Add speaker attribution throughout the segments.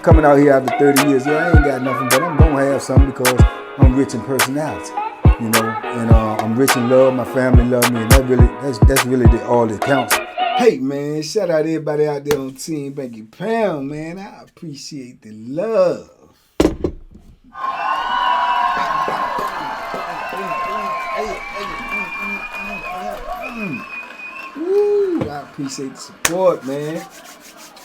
Speaker 1: coming out here after 30 years. Yeah, I ain't got nothing, but I'm gonna have something because I'm rich in personality, you know, and I'm rich in love. My family love me, and that's really all that counts. Hey man, shout out everybody out there on Team Banky Pound, man. I appreciate the love. Woo, I appreciate the support, man.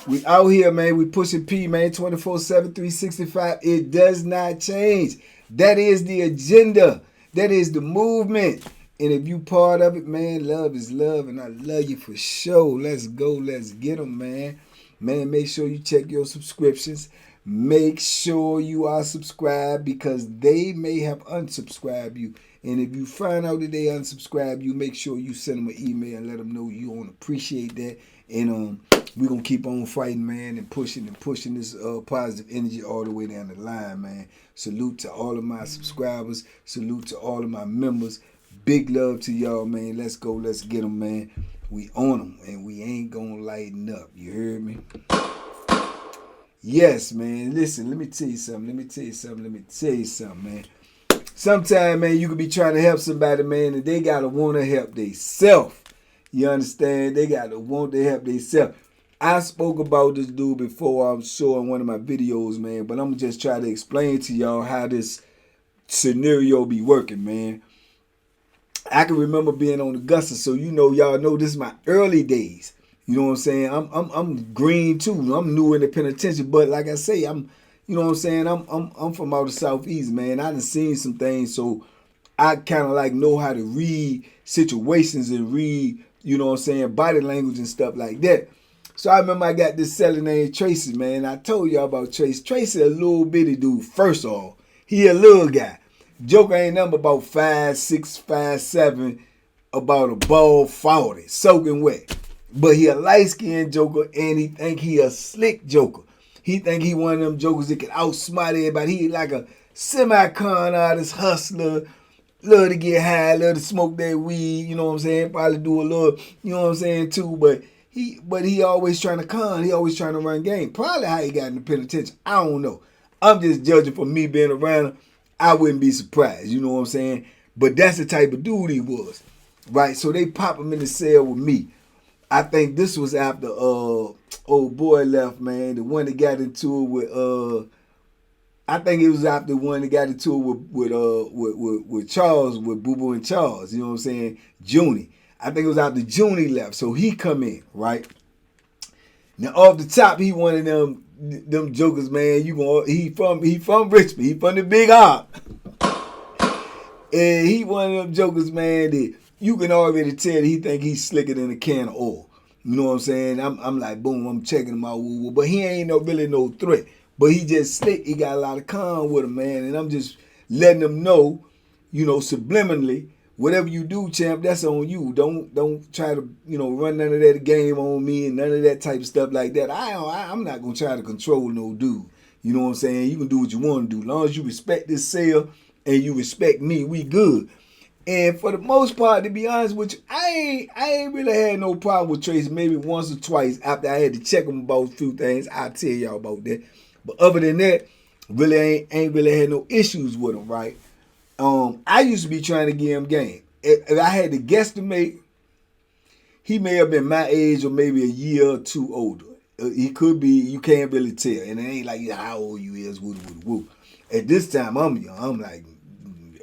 Speaker 1: We out here, man. We pushing P, man, 24/7, 365. It does not change. That is the agenda. That is the movement. And if you part of it, man, love is love, and I love you for sure. Let's go. Let's get them, man. Man, make sure you check your subscriptions. Make sure you are subscribed because they may have unsubscribed you. And if you find out that they unsubscribe you, make sure you send them an email and let them know you don't appreciate that. And we're going to keep on fighting, man, and pushing this positive energy all the way down the line, man. Salute to all of my subscribers. Salute to all of my members. Big love to y'all, man. Let's go. Let's get them, man. We on them, and we ain't going to lighten up. You heard me? Yes, man. Listen, let me tell you something, man. Sometimes, man, you could be trying to help somebody, man, and they got to want to help themselves. You understand? They got to want to help themselves. I spoke about this dude before, I'm sure, in one of my videos, man, but I'm just trying to explain to y'all how this scenario be working, man. I can remember being on Augusta, so y'all know this is my early days. You know what I'm saying? I'm green too. I'm new in the penitentiary, but like I say, I'm from out of Southeast, man. I done seen some things, so I kind of like know how to read situations and read, body language and stuff like that. So I remember I got this Celly named Tracy, man. I told y'all about Tracy. Tracy a little bitty dude, first of all. He a little guy. Joker ain't number about 5'6", 5'7", about a ball 40, soaking wet. But he a light-skinned joker, and he think he a slick joker. He think he one of them jokers that can outsmart everybody. He like a semi-con artist, hustler, love to get high, love to smoke that weed, you know what I'm saying? Probably do a little, you know what I'm saying, too. But he always trying to con. He always trying to run game. Probably how he got in the penitentiary. I don't know. I'm just judging from me being around him. I wouldn't be surprised, you know what I'm saying? But that's the type of dude he was, right? So they pop him in the cell with me. I think this was after old boy left, man. The one that got into it with I think it was after the one that got into it with Charles, with Boo Boo and Charles, you know what I'm saying? Junie. I think it was after Junie left. So he come in, right? Now off the top, he one of them jokers, man. He from Richmond. He from the Big Op. And he one of them jokers, man, that you can already tell that he think he's slicker than a can of oil. You know what I'm saying? I'm like, boom, I'm checking him out. But he ain't really no threat. But he just slick. He got a lot of con with him, man. And I'm just letting him know, subliminally, whatever you do, champ, that's on you. Don't try to, run none of that game on me and none of that type of stuff like that. I'm not going to try to control no dude. You know what I'm saying? You can do what you want to do. As long as you respect this cell and you respect me, we good. And for the most part, to be honest with you, I ain't really had no problem with Tracy. Maybe once or twice after I had to check him about a few things. I'll tell y'all about that. But other than that, really ain't really had no issues with him, right? I used to be trying to give him game. If I had to guesstimate, he may have been my age or maybe a year or two older. He could be, you can't really tell. And it ain't like how old you is, woo. At this time, I'm young. I'm like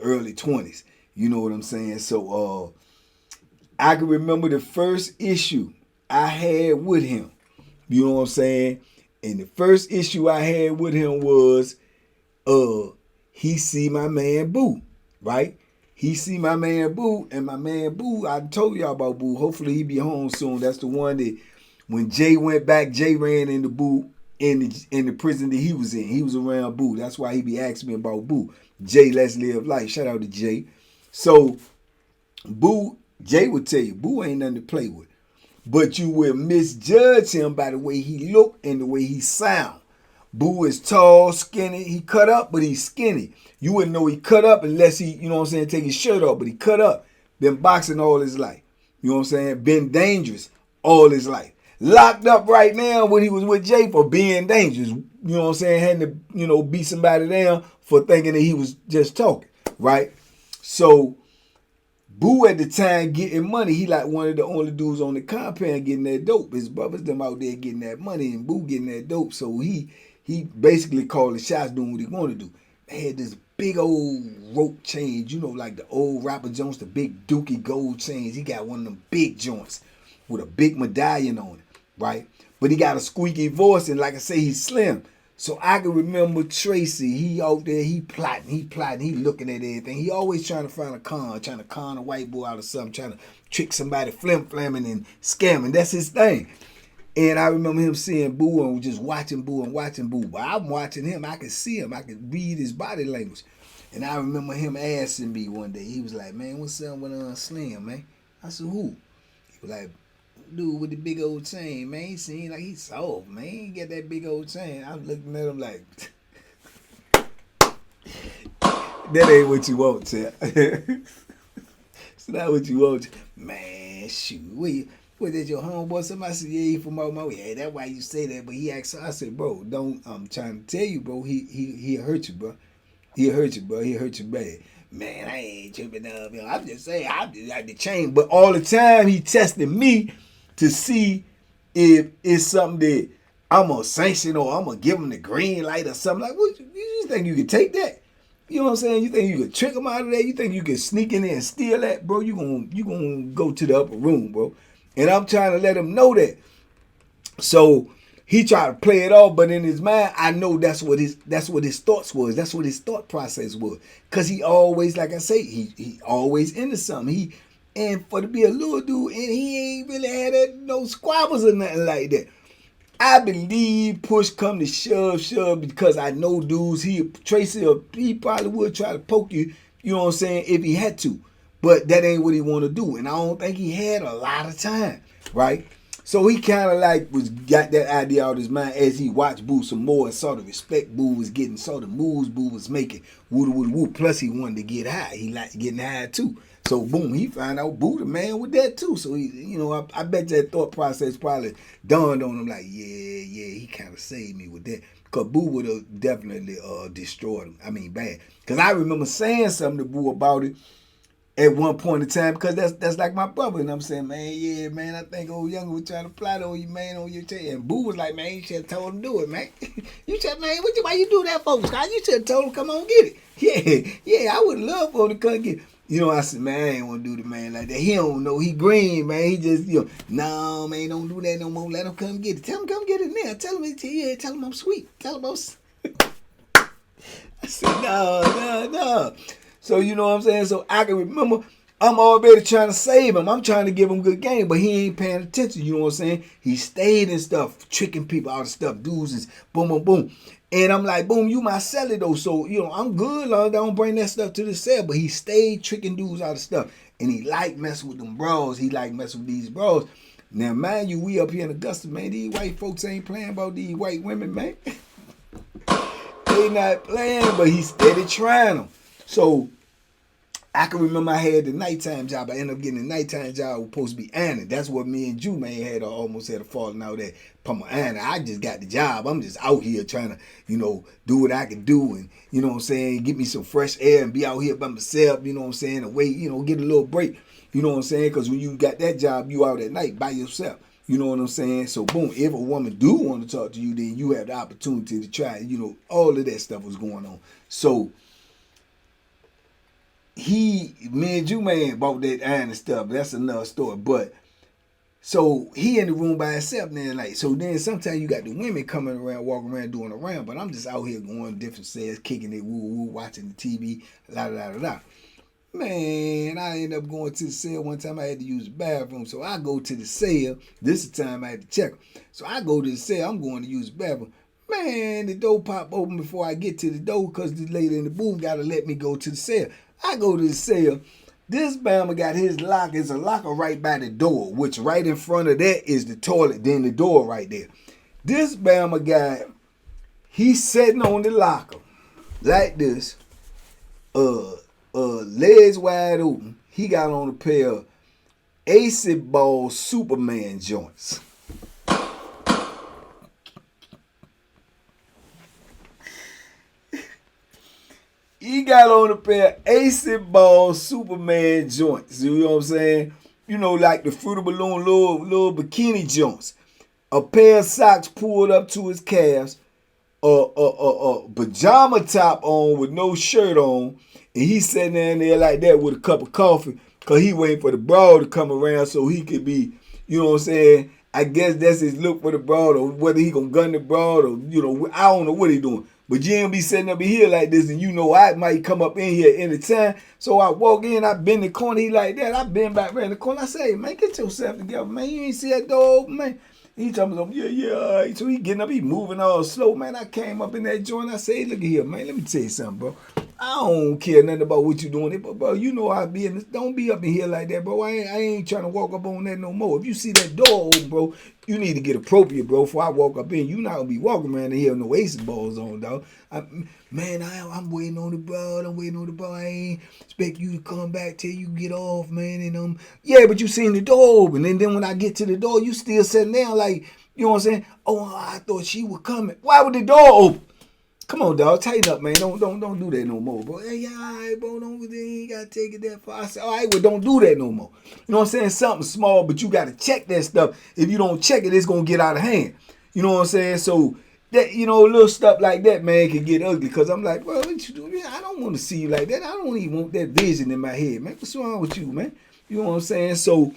Speaker 1: early 20s. You know what I'm saying? So I can remember the first issue I had with him. You know what I'm saying? And the first issue I had with him was he see my man Boo, right? He see my man Boo, and my man Boo, I told y'all about Boo. Hopefully he be home soon. That's the one that when Jay went back, Jay ran into Boo in the prison that he was in. He was around Boo. That's why he be asking me about Boo. Jay, let's live life. Shout out to Jay. So Boo, Jay would tell you, Boo ain't nothing to play with. But you will misjudge him by the way he look and the way he sound. Boo is tall, skinny. He cut up, but he's skinny. You wouldn't know he cut up unless he, you know what I'm saying, take his shirt off. But he cut up. Been boxing all his life. You know what I'm saying? Been dangerous all his life. locked up right now when he was with Jay for being dangerous. You know what I'm saying? Had to, beat somebody down for thinking that he was just talking, right? So Boo at the time getting money. He like one of the only dudes on the compound getting that dope. His brothers them out there getting that money and Boo getting that dope. So he basically called the shots, doing what he wanted to do. They had this big old rope chains, like the old rapper Jones, the big dookie gold chains. He got one of them big joints with a big medallion on it, right? But he got a squeaky voice, and like I say, he's slim. So I can remember Tracy, he out there, he plotting, he looking at everything. He always trying to find a con, trying to con a white boy out of something, trying to trick somebody, flim-flamming and scamming. That's his thing. And I remember him seeing Boo and just watching Boo and watching Boo. But I'm watching him, I could see him, I could read his body language. And I remember him asking me one day, he was like, man, what's up with Slim, man? I said, who? He was like, dude with the big old chain, man. He seemed like he's soft, man. He got that big old chain. I was looking at him like, that ain't what you want, Chad. It's not what you want. Man, shoot. What is your homeboy? Somebody said, yeah, he from out my way. Hey, that's why you say that. But he asked, I said, bro, I'm trying to tell you, bro, he'll hurt you, bro. He'll hurt you, bro. He'll hurt you bad. Man, I ain't tripping up. I'm just saying, I'm just like the chain. But all the time, he testing me to see if it's something that I'm going to sanction or I'm going to give him the green light or something. Like, what, you think you can take that? You know what I'm saying? You think you can trick him out of that? You think you can sneak in there and steal that? Bro, you gonna go to the upper room, bro. And I'm trying to let him know that. So he tried to play it off, but in his mind, I know that's what his thoughts was. That's what his thought process was. Because he always, like I say, he always into something. And for to be a little dude, and he ain't really had no squabbles or nothing like that. I believe push come to shove, because I know dudes, Tracy, he probably would try to poke you, you know what I'm saying, if he had to. But that ain't what he want to do. And I don't think he had a lot of time, right? So he kind of like got that idea out of his mind as he watched Boo some more and saw the respect Boo was getting, saw the moves Boo was making, woo. Plus he wanted to get high. He liked getting high too. So boom, he found out Boo the man with that too. So he, I bet that thought process probably dawned on him like, yeah, he kind of saved me with that. Because Boo would have definitely destroyed him. I mean, bad. Because I remember saying something to Boo about it at one point in time, because that's like my brother, and I'm saying, man, yeah, man, I think old Younger was trying to plot on you, man, on your chain. And Boo was like, man, you should have told him to do it, man. You should, man, why you do that, folks? You should have told him, come on, get it. Yeah, I would love for him to come get it. I said, man, I ain't want to do the man like that. He don't know. He green, man. He just, no, man, don't do that no more. Let him come get it. Tell him come get it now. Tell him I'm sweet. Tell him I'm I said, no. So, you know what I'm saying? So I can remember I'm already trying to save him. I'm trying to give him good game, but he ain't paying attention. You know what I'm saying? He stayed and stuff, tricking people out of stuff. Dudes is boom. And I'm like, boom, you my Celly though. So, I'm good. I don't bring that stuff to the cell. But he stayed tricking dudes out of stuff. And he liked messing with them bros. He liked messing with these bros. Now, mind you, we up here in Augusta, man. These white folks ain't playing about these white women, man. They not playing, but he steady trying them. So I can remember I had the nighttime job. I ended up getting a nighttime job. Was supposed to be Anna. That's what me and Jew, man, had almost had a falling out at Puma Anna. I just got the job. I'm just out here trying to, do what I can do and, you know what I'm saying, get me some fresh air and be out here by myself, you know what I'm saying, and wait, get a little break, you know what I'm saying, because when you got that job, you out at night by yourself. You know what I'm saying? So, boom, if a woman do want to talk to you, then you have the opportunity to try. All of that stuff was going on. So, me and Jew-Man bought that iron and stuff. That's another story. But, so, he in the room by himself now. So then sometimes you got the women coming around, walking around, doing around. But I'm just out here going different sales, kicking it, woo, watching the TV, la. Man, I ended up going to the cell one time. I had to use the bathroom. So I go to the cell. This is the time I had to check. So I go to the cell. I'm going to use the bathroom. Man, the door pop open before I get to the door because the lady in the booth got to let me go to the cell. I go to the cell. This Bama got his lock. There's a locker right by the door, which right in front of that is the toilet. Then the door right there. This Bama guy, he's sitting on the locker like this. Legs wide open. He got on a pair of acid ball Superman joints. He got on a pair of Ace Ball Superman joints. You know what I'm saying? You know, like the Fruit of Balloon little bikini joints. A pair of socks pulled up to his calves. A pajama top on with no shirt on. And he's sitting there like that with a cup of coffee. Because he waiting for the broad to come around so he could be, you know what I'm saying? I guess that's his look for the broad, or whether he gonna gun the broad, or, you know, I don't know what he doing. But you ain't be sitting up in here like this, and you know I might come up in here any time. So I walk in, I bend the corner, he like that. I bend back around the corner. I say, man, get yourself together, man. You ain't see that door open, man. He telling me, yeah, all right. So he getting up, he moving all slow, man. I came up in that joint. I say, hey, look at here, man. Let me tell you something, bro. I don't care nothing about what you doing, but bro, you know I be in this. Don't be up in here like that, bro. I ain't trying to walk up on that no more. If you see that door open, bro, you need to get appropriate, bro. Before I walk up in, you not gonna be walking around in here with no ace balls on, dog. I'm waiting on the bro. I ain't expect you to come back till you get off, man. And yeah, but you seen the door open, and then when I get to the door, you still sitting down like, you know what I'm saying? Oh, I thought she was coming. Why would the door open? Come on, dog, tighten up, man. Don't do that no more, bro. Hey, all right, bro, you ain't gotta take it that far. I said, all right, well, don't do that no more. You know what I'm saying? Something small, but you gotta check that stuff. If you don't check it, it's gonna get out of hand. You know what I'm saying? So that, you know, little stuff like that, man, can get ugly. Cause I'm like, well, what you do? I don't want to see you like that. I don't even want that vision in my head, man. What's wrong with you, man? You know what I'm saying? So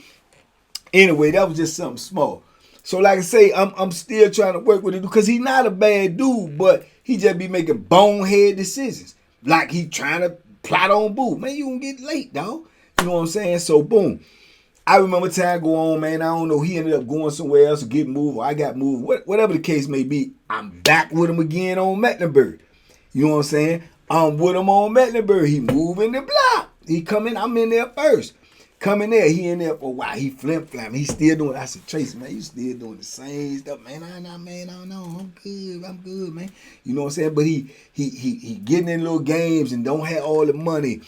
Speaker 1: anyway, that was just something small. So like I say, I'm still trying to work with it because he's not a bad dude, but he just be making bonehead decisions. Like he trying to plot on boo. Man, you gonna get late, dog. You know what I'm saying? So boom. I remember time go on, man. I don't know. He ended up going somewhere else or getting moved, or I got moved. Whatever the case may be, I'm back with him again on Mecklenburg. You know what I'm saying? I'm with him on Mecklenburg. He moving the block. He coming, I'm in there first. Coming there, he in there for a while. He flim-flam. He still doing. I said, Tracy, man, you still doing the same stuff, man. I know, I'm good, man. You know what I'm saying? But he getting in little games and don't have all the money.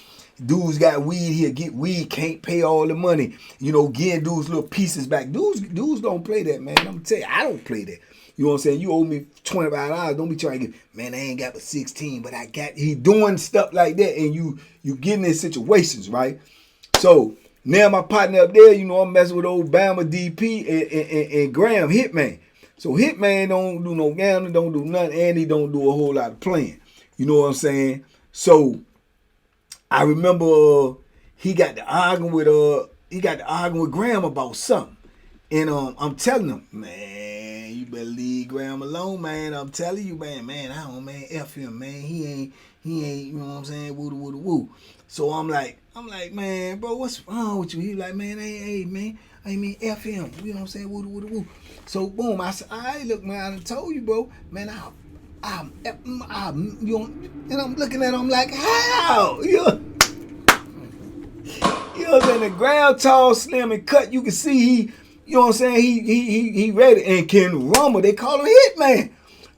Speaker 1: Dudes got weed, he'll get weed, can't pay all the money. You know, getting dudes little pieces back. Dudes don't play that, man. I'm gonna tell you, I don't play that. You know what I'm saying? You owe me $25. Don't be trying to get, man, I ain't got but 16, but I got. He doing stuff like that, and you getting in situations, right? So now my partner up there, you know, I'm messing with old Bama DP and Graham Hitman. So Hitman don't do no gambling, don't do nothing, and he don't do a whole lot of playing. You know what I'm saying? So I remember he got to arguing with Graham about something. And I'm telling him, man, you better leave Graham alone, man. I'm telling you, man, I don't, man, F him, man. He ain't, you know what I'm saying, woo. So I'm like, man, bro, what's wrong with you? He like, man, hey, man, I mean, F him, you know what I'm saying, woo. So boom, I said, all right, look, man, I done told you, bro, man, you know, and I'm looking at him like, how? You know what I'm saying? The ground tall, slim, and cut. You can see he, you know what I'm saying? He ready and can rumble. They call him Hitman.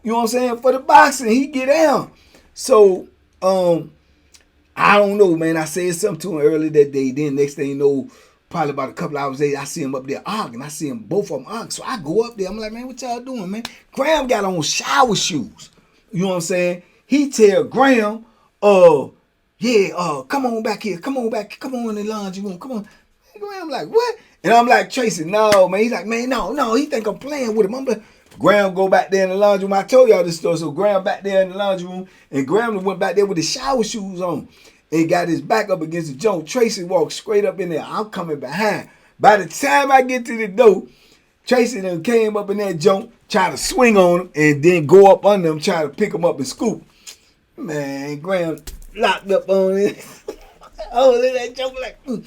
Speaker 1: You know what I'm saying? For the boxing, he get down. So I don't know, man. I said something to him earlier that day. Then next thing you know, probably about a couple hours later, I see him up there arguing. I see him both of them arguing. So I go up there. I'm like, man, what y'all doing, man? Graham got on shower shoes. You know what I'm saying? He tell Graham, come on back here. Come on in the laundry room. Come on. And Graham like, what? And I'm like, Tracy, no, man. He's like, man, no. He think I'm playing with him. I'm like, Graham go back there in the laundry room. I told y'all this story. So Graham back there in the laundry room, and Graham went back there with his shower shoes on and got his back up against the joint. Tracy walked straight up in there. I'm coming behind. By the time I get to the door, Tracy then came up in that joint, try to swing on him, and then go up under him, try to pick him up and scoop. Man, Graham locked up on it. Oh, look at that joke like, and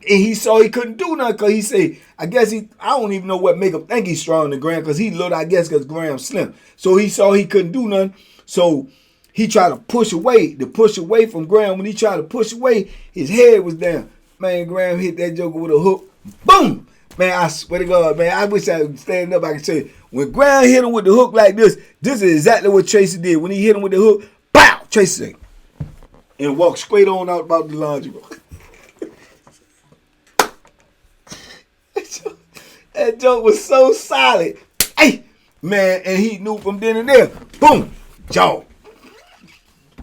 Speaker 1: he saw he couldn't do nothing because he said, I don't even know what make him think he's stronger than Graham because he little, I guess, because Graham's slim. So he saw he couldn't do nothing. So he tried to push away from Graham. When he tried to push away, his head was down. Man, Graham hit that joker with a hook. Boom! Man, I swear to God, man, I wish I would stand up. I could say, when Graham hit him with the hook like this is exactly what Tracy did. When he hit him with the hook, pow! Tracy said, and walked straight on out about the laundry room. That joke was so solid. Hey, man, and he knew from then and there. Boom, jaw.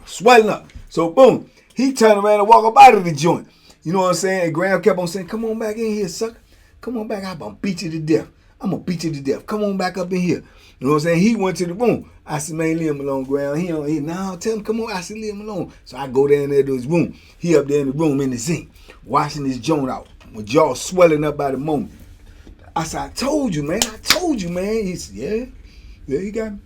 Speaker 1: Swelling up. So boom, he turned around and walked up out of the joint. You know what I'm saying? And Graham kept on saying, come on back in here, sucker. Come on back. I'm going to beat you to death. I'm going to beat you to death. Come on back up in here. You know what I'm saying? He went to the room. I said, man, leave him alone, Graham. Nah, tell him, come on. I said, leave him alone. So I go down there to his room. He up there in the room in the zinc, washing his joint out. With jaw swelling up by the moment. I said, I told you, man. He said, yeah, he got me.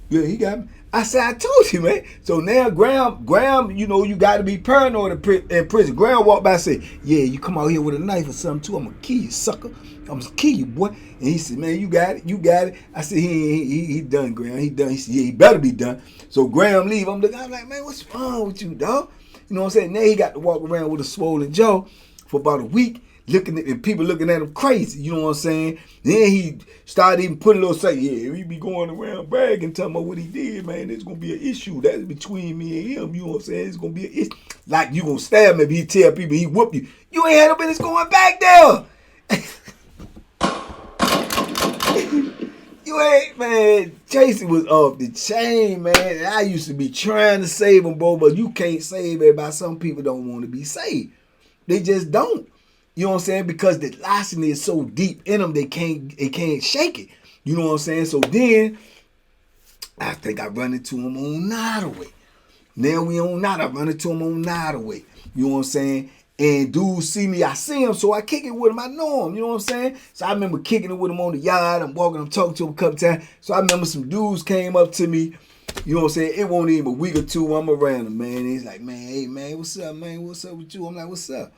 Speaker 1: Yeah, he got me. I said, I told you, man. So now Graham, you know, you got to be paranoid in prison. Graham walked by and said, yeah, you come out here with a knife or something too, I'm going to kill you, sucker. I'm going to kill you, boy. And he said, man, you got it. I said, he done, Graham. He done. He said, yeah, he better be done. So Graham leave. I'm like, man, what's wrong with you, dog? You know what I'm saying? Now he got to walk around with a swollen jaw for about a week. And people looking at him crazy, you know what I'm saying? Then he started even putting a little say, yeah, he be going around bragging, talking about what he did, man. There's gonna be an issue. That's between me and him, you know what I'm saying? It's gonna be an issue. Like you gonna stab him if he tell people he whooped you. You ain't had no business going back there. You ain't, man. Tracy was off the chain, man. And I used to be trying to save him, bro, but you can't save everybody. Some people don't want to be saved. They just don't. You know what I'm saying? Because the larceny is so deep in them, they can't shake it. You know what I'm saying? So then, I think I run into him on Nottaway. Now we on Nottaway. I run into him on Nottaway. You know what I'm saying? And dudes see me, I see him, so I kick it with him. I know him, you know what I'm saying? So I remember kicking it with him on the yard. I'm walking, I'm talking to him a couple times. So I remember some dudes came up to me. You know what I'm saying? It won't even a week or two, I'm around him, man. And he's like, man, hey, man, what's up, man? What's up with you? I'm like, what's up?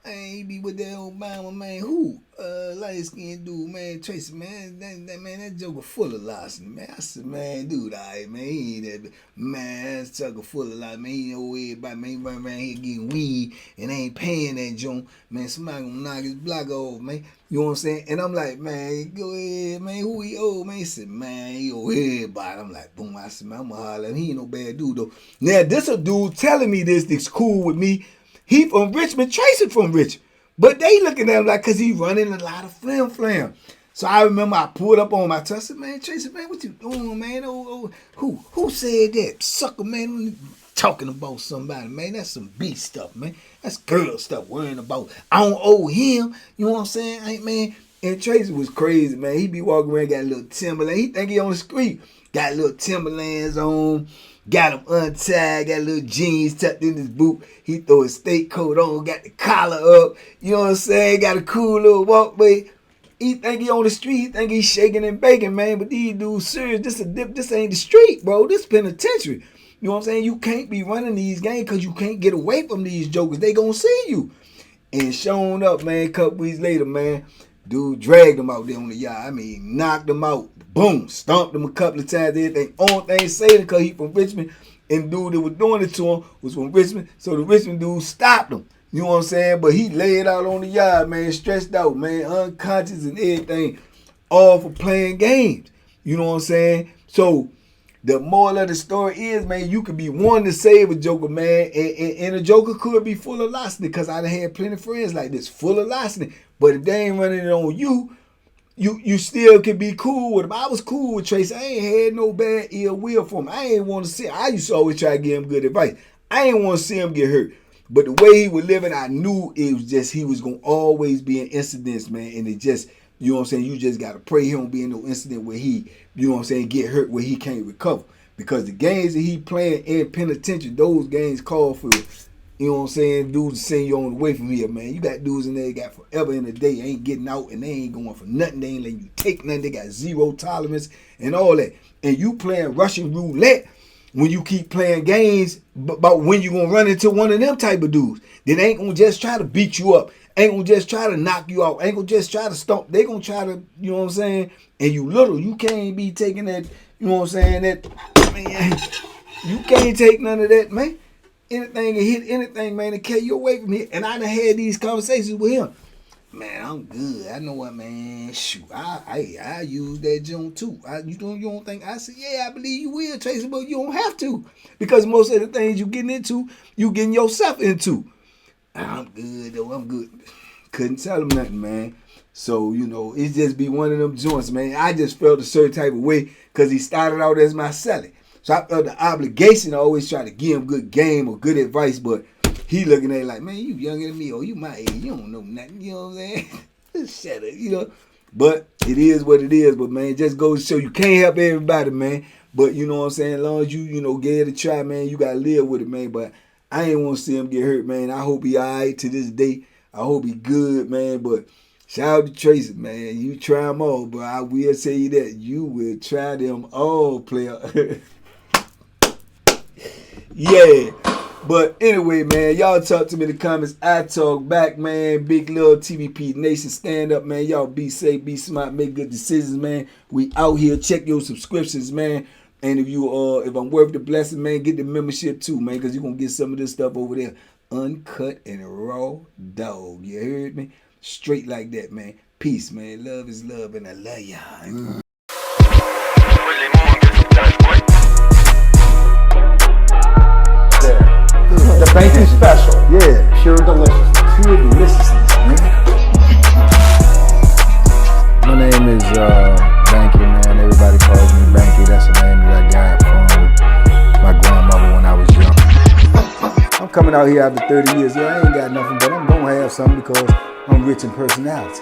Speaker 1: Man, he be with that Obama, man. Who? Light-skinned dude, man. Tracy, man. That joker full of larceny, man. I said, man, dude, all right, man. He ain't that, man. That joker full of larceny, man. He know everybody, man. He run around here getting weed and ain't paying that joint. Man, somebody gonna knock his block off, man. You know what I'm saying? And I'm like, man, go ahead, man. Who he owe, man? He said, man, he owe everybody. I'm like, boom. I said, man, I'm gonna holler at him. He ain't no bad dude, though. Now, this a dude telling me this cool with me. He from Richmond, Tracy from Richmond. But they looking at him like, because he running a lot of flam. So I remember I pulled up on my touch. I said, man, Tracy, man, what you doing, man? Who said that? Sucker, man, talking about somebody, man. That's some B stuff, man. That's girl stuff, worrying about, I don't owe him. You know what I'm saying? Hey, man. And Tracy was crazy, man. He be walking around, got a little Timberland. He think he on the street. Got little Timberlands on. Got him untied, got little jeans tucked in his boot. He throw his state coat on, got the collar up. You know what I'm saying? Got a cool little walkway. He think he on the street. He think he shaking and baking, man. But these dudes serious. This ain't the street, bro. This penitentiary. You know what I'm saying? You can't be running these games because you can't get away from these jokers. They gonna see you. And showing up, man, a couple weeks later, man, dude dragged him out there on the yard. I mean, knocked him out. Boom, stomped him a couple of times. Everything. Only thing saying because he from Richmond, and the dude that was doing it to him was from Richmond. So the Richmond dude stopped him. You know what I'm saying? But he laid out on the yard, man, stressed out, man, unconscious and everything, all for playing games. You know what I'm saying? So the moral of the story is, man, you could be one to save a joker, man, and a joker could be full of larceny, because I done had plenty of friends like this, full of larceny. But if they ain't running it on you, you still can be cool with him. I was cool with Tracy. I ain't had no bad ill will for him. I ain't want to see him. I used to always try to give him good advice. I ain't want to see him get hurt. But the way he was living, I knew it was just, he was going to always be in incidents, man. And it just, you know what I'm saying, you just got to pray he don't be in no incident where he, you know what I'm saying, get hurt where he can't recover. Because the games that he playing in penitentiary, those games call for, you know what I'm saying, dudes to send you on the way from here, man. You got dudes in there that got forever in the day, ain't getting out, and they ain't going for nothing. They ain't letting you take nothing. They got zero tolerance and all that. And you playing Russian roulette when you keep playing games about when you going to run into one of them type of dudes. They ain't going to just try to beat you up. Ain't going to just try to knock you out. Ain't going to just try to stomp. They going to try to, you know what I'm saying, and you little. You can't be taking that, you know what I'm saying, that, man, you can't take none of that, man. Anything can hit anything, man, to carry you away from here. And I done had these conversations with him. Man, I'm good. I know what, man. Shoot, I use that joint too. You don't think? I said, yeah, I believe you will, Tracy, but you don't have to, because most of the things you getting into, you getting yourself into. I'm good though. I'm good. Couldn't tell him nothing, man. So, you know, it just be one of them joints, man. I just felt a certain type of way because he started out as my Celly. So I felt the obligation to always try to give him good game or good advice, but he looking at it like, man, you younger than me, or you my age, you don't know nothing, you know what I'm saying? Just shut up, you know. But it is what it is. But man, just goes to show you can't help everybody, man. But you know what I'm saying? As long as you give it a try, man, you gotta live with it, man. But I ain't want to see him get hurt, man. I hope he alright to this day. I hope he good, man. But shout out to Tracy, man. You try them all, but I will tell you that you will try them all, player. Yeah. But anyway, man, y'all talk to me in the comments. I talk back, man. Big love, TVP Nation. Stand up, man. Y'all be safe, be smart, make good decisions, man. We out here. Check your subscriptions, man. And if I'm worth the blessing, man, get the membership too, man, because you're going to get some of this stuff over there. Uncut and raw dog. You heard me? Straight like that, man. Peace, man. Love is love, and I love y'all.
Speaker 2: The Banky special.
Speaker 1: Yeah.
Speaker 2: Pure deliciousness.
Speaker 1: Pure deliciousness, man.
Speaker 3: My name is Banky, man. Everybody calls me Banky. That's the name that I got from my grandmother when I was young. I'm coming out here after 30 years. Yeah, I ain't got nothing, but I'm gonna have something because I'm rich in personality,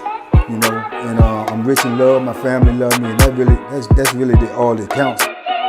Speaker 3: you know, and I'm rich in love. My family love me, and that's really all that counts.